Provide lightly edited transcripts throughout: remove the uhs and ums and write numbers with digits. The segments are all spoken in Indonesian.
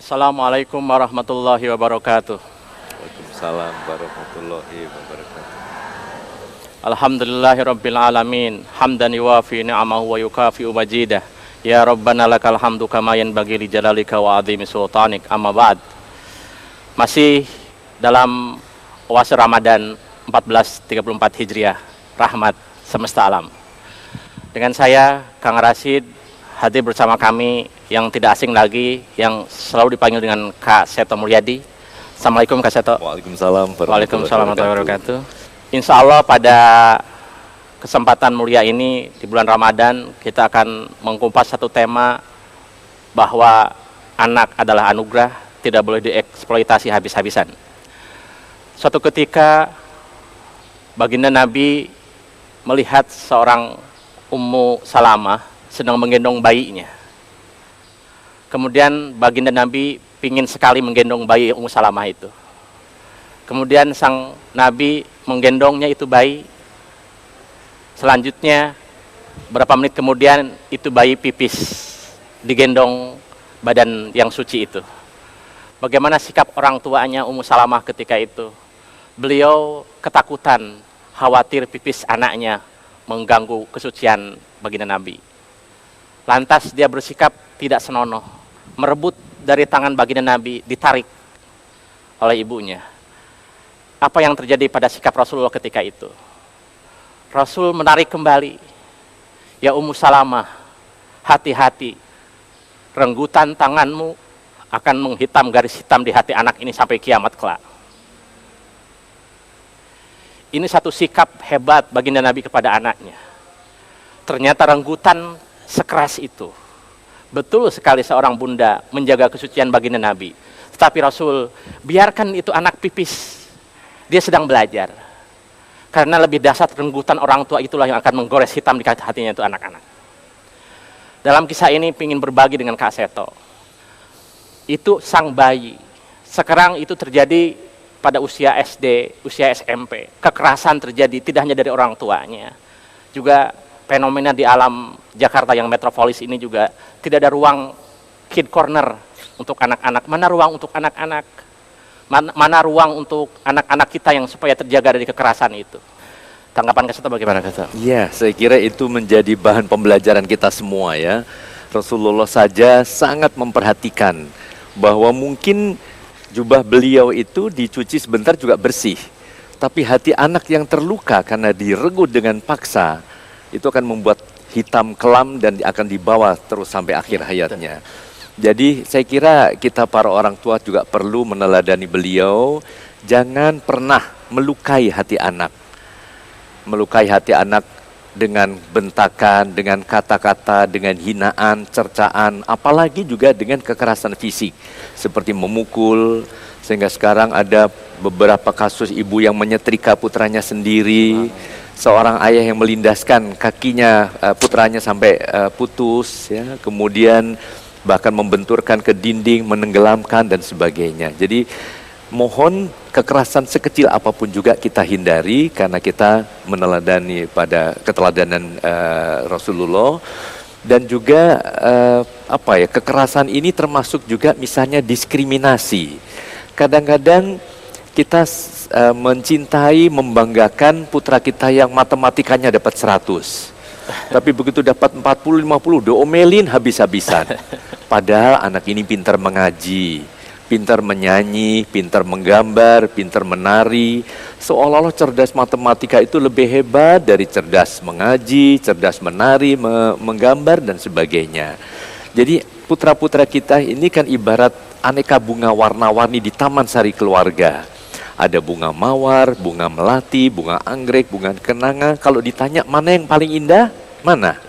Assalamualaikum warahmatullahi wabarakatuh. Waalaikumsalam warahmatullahi wabarakatuh. Alhamdulillahirabbil alamin, hamdan yuwafi ni'amahu wa yukafi'u majidah. Ya Rabbana lakal hamdu kama yanbaghi li jalalika wa 'azimi sultanik. Amma ba'd. Masih dalam puasa Ramadan 1434 Hijriah, rahmat semesta alam. Dengan saya Kang Rasid hadir bersama kami yang tidak asing lagi, yang selalu dipanggil dengan Kak Seto Mulyadi. Assalamualaikum Kak Seto. Waalaikumsalam warahmatullahi wabarakatuh. Insya Allah pada kesempatan mulia ini di bulan Ramadan kita akan mengkupas satu tema bahwa anak adalah anugerah, tidak boleh dieksploitasi habis-habisan. Suatu ketika baginda Nabi melihat seorang Ummu Salamah sedang menggendong bayinya. Kemudian baginda Nabi ingin sekali menggendong bayi Ummu Salamah itu. Kemudian sang Nabi menggendongnya itu bayi. Selanjutnya berapa menit kemudian itu bayi pipis digendong badan yang suci itu. Bagaimana sikap orang tuanya Ummu Salamah ketika itu? Beliau ketakutan, khawatir pipis anaknya mengganggu kesucian baginda Nabi. Lantas dia bersikap tidak senonoh, merebut dari tangan baginda Nabi, ditarik oleh ibunya. Apa yang terjadi pada sikap Rasulullah ketika itu? Rasul menarik kembali. Ya Ummu Salamah, hati-hati. Renggutan tanganmu akan menghitam garis hitam di hati anak ini sampai kiamat kelak. Ini satu sikap hebat baginda Nabi kepada anaknya. Ternyata renggutan sekeras itu. Betul sekali seorang bunda menjaga kesucian baginda Nabi. Tetapi Rasul biarkan itu anak pipis. Dia sedang belajar. Karena lebih dahsyat renggutan orang tua itulah yang akan menggores hitam di hatinya itu anak-anak. Dalam kisah ini ingin berbagi dengan Kak Seto. Itu sang bayi. Sekarang itu terjadi pada usia SD, usia SMP. Kekerasan terjadi tidak hanya dari orang tuanya. Juga fenomena di alam Jakarta yang metropolis ini juga tidak ada ruang kid corner untuk anak-anak. Mana ruang untuk anak-anak? Mana ruang untuk anak-anak kita yang supaya terjaga dari kekerasan itu? Tanggapan Kak Seto bagaimana Kak Seto? Ya, saya kira itu menjadi bahan pembelajaran kita semua ya. Rasulullah saja sangat memperhatikan bahwa mungkin jubah beliau itu dicuci sebentar juga bersih. Tapi hati anak yang terluka karena diregut dengan paksa, itu akan membuat hitam kelam dan akan dibawa terus sampai akhir hayatnya. Jadi saya kira kita para orang tua juga perlu meneladani beliau. Jangan pernah melukai hati anak. Melukai hati anak dengan bentakan, dengan kata-kata, dengan hinaan, cercaan, apalagi juga dengan kekerasan fisik. Seperti memukul, sehingga sekarang ada beberapa kasus ibu yang menyetrika putranya sendiri. Seorang ayah yang melindaskan kakinya putranya sampai putus, ya. Kemudian bahkan membenturkan ke dinding, menenggelamkan dan sebagainya. Jadi mohon kekerasan sekecil apapun juga kita hindari karena kita meneladani pada keteladanan Rasulullah. Dan juga kekerasan ini termasuk juga misalnya diskriminasi. Kadang-kadang kita mencintai, membanggakan putra kita yang matematikanya dapat 100. Tapi begitu dapat 40-50, diomelin habis-habisan. Padahal anak ini pintar mengaji, pintar menyanyi, pintar menggambar, pintar menari. Seolah-olah cerdas matematika itu lebih hebat dari cerdas mengaji, cerdas menari, menggambar dan sebagainya. Jadi putra-putra kita ini kan ibarat aneka bunga warna-warni di taman sari keluarga. Ada bunga mawar, bunga melati, bunga anggrek, bunga kenanga. Kalau ditanya mana yang paling indah, mana?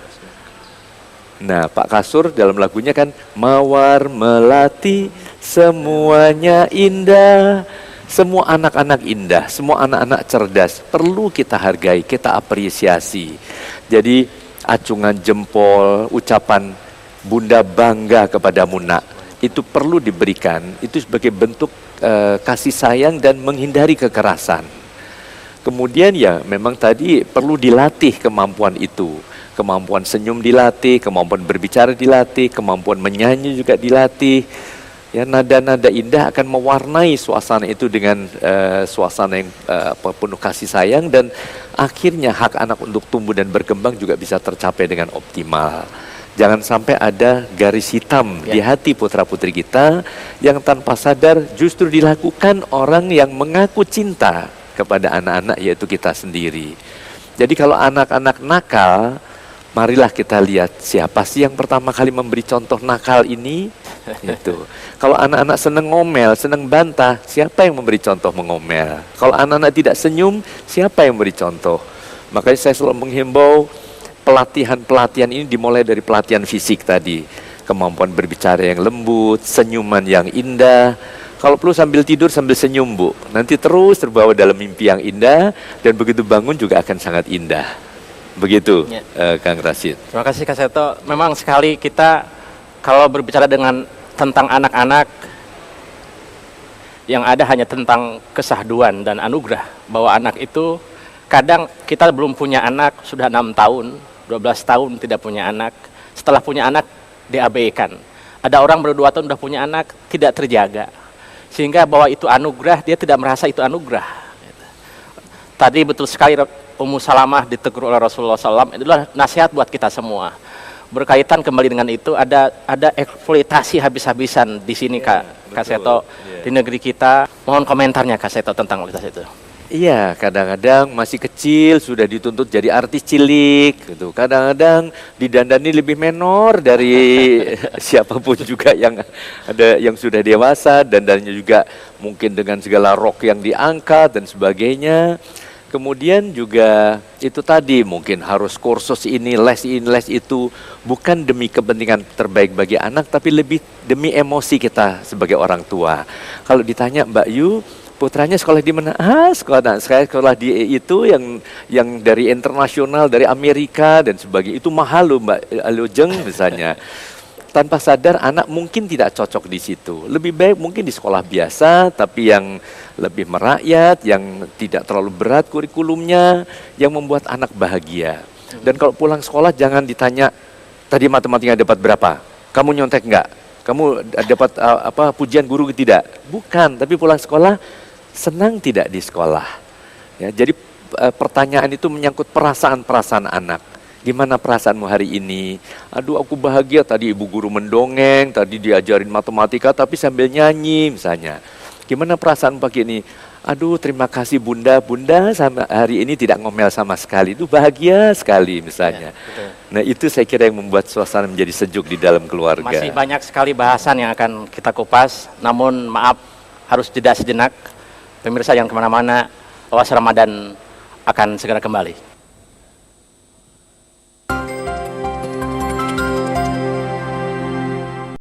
Nah, Pak Kasur dalam lagunya kan mawar, melati, semuanya indah. Semua anak-anak indah, semua anak-anak cerdas. Perlu kita hargai, kita apresiasi. Jadi acungan jempol, ucapan bunda bangga kepadamu nak, itu perlu diberikan. Itu sebagai bentuk kasih sayang dan menghindari kekerasan. Kemudian ya memang tadi perlu dilatih kemampuan itu. Kemampuan senyum dilatih, kemampuan berbicara dilatih, kemampuan menyanyi juga dilatih. Ya, nada-nada indah akan mewarnai suasana itu dengan suasana yang penuh kasih sayang, dan akhirnya hak anak untuk tumbuh dan berkembang juga bisa tercapai dengan optimal. Jangan sampai ada garis hitam di hati putra-putri kita yang tanpa sadar justru dilakukan orang yang mengaku cinta kepada anak-anak, yaitu kita sendiri. Jadi kalau anak-anak nakal, marilah kita lihat siapa sih yang pertama kali memberi contoh nakal ini. Itu. Kalau anak-anak senang ngomel, senang bantah, siapa yang memberi contoh mengomel? Kalau anak-anak tidak senyum, siapa yang memberi contoh? Makanya saya selalu menghimbau pelatihan-pelatihan ini dimulai dari pelatihan fisik tadi. Kemampuan berbicara yang lembut, senyuman yang indah. Kalau perlu sambil tidur sambil senyum, Bu. Nanti terus terbawa dalam mimpi yang indah, dan begitu bangun juga akan sangat indah. Begitu, Kang Rashid. Terima kasih Kak Seto. Memang sekali kita kalau berbicara tentang anak-anak, yang ada hanya tentang kesahduan dan anugerah, bahwa anak itu kadang kita belum punya anak, sudah 6 tahun, 12 tahun tidak punya anak, setelah punya anak diabaikan. Ada orang baru 2 tahun sudah punya anak, tidak terjaga. Sehingga bahwa itu anugerah, dia tidak merasa itu anugerah. Tadi betul sekali Ummu Salamah ditegur oleh Rasulullah SAW, itulah nasihat buat kita semua. Berkaitan kembali dengan itu, ada eksploitasi habis-habisan di sini Kak Seto, di negeri kita. Mohon komentarnya Kak Seto tentang kualitas itu. Iya, kadang-kadang masih kecil sudah dituntut jadi artis cilik gitu. Kadang-kadang didandani lebih menor dari siapapun juga yang ada yang sudah dewasa, dandannya juga mungkin dengan segala rok yang diangkat dan sebagainya. Kemudian juga itu tadi mungkin harus kursus ini, les itu, bukan demi kepentingan terbaik bagi anak, tapi lebih demi emosi kita sebagai orang tua. Kalau ditanya Mbak Yu, putranya sekolah di mana? Sekolah di itu yang dari internasional, dari Amerika dan sebagainya. Itu mahal loh Mbak Lujeng misalnya. Tanpa sadar anak mungkin tidak cocok di situ. Lebih baik mungkin di sekolah biasa, tapi yang lebih merakyat, yang tidak terlalu berat kurikulumnya, yang membuat anak bahagia. Dan kalau pulang sekolah jangan ditanya, tadi matematika dapat berapa? Kamu nyontek enggak? Kamu dapat pujian guru tidak? Bukan, tapi pulang sekolah senang tidak di sekolah. Ya, jadi pertanyaan itu menyangkut perasaan-perasaan anak. Gimana perasaanmu hari ini? Aduh, aku bahagia, tadi ibu guru mendongeng, tadi diajarin matematika tapi sambil nyanyi misalnya. Gimana perasaan pagi ini? Aduh, terima kasih Bunda sama hari ini tidak ngomel sama sekali. Itu bahagia sekali misalnya. Ya, nah, itu saya kira yang membuat suasana menjadi sejuk di dalam keluarga. Masih banyak sekali bahasan yang akan kita kupas, namun maaf harus jeda sejenak. Pemirsa jangan kemana-mana, Awas Ramadan akan segera kembali.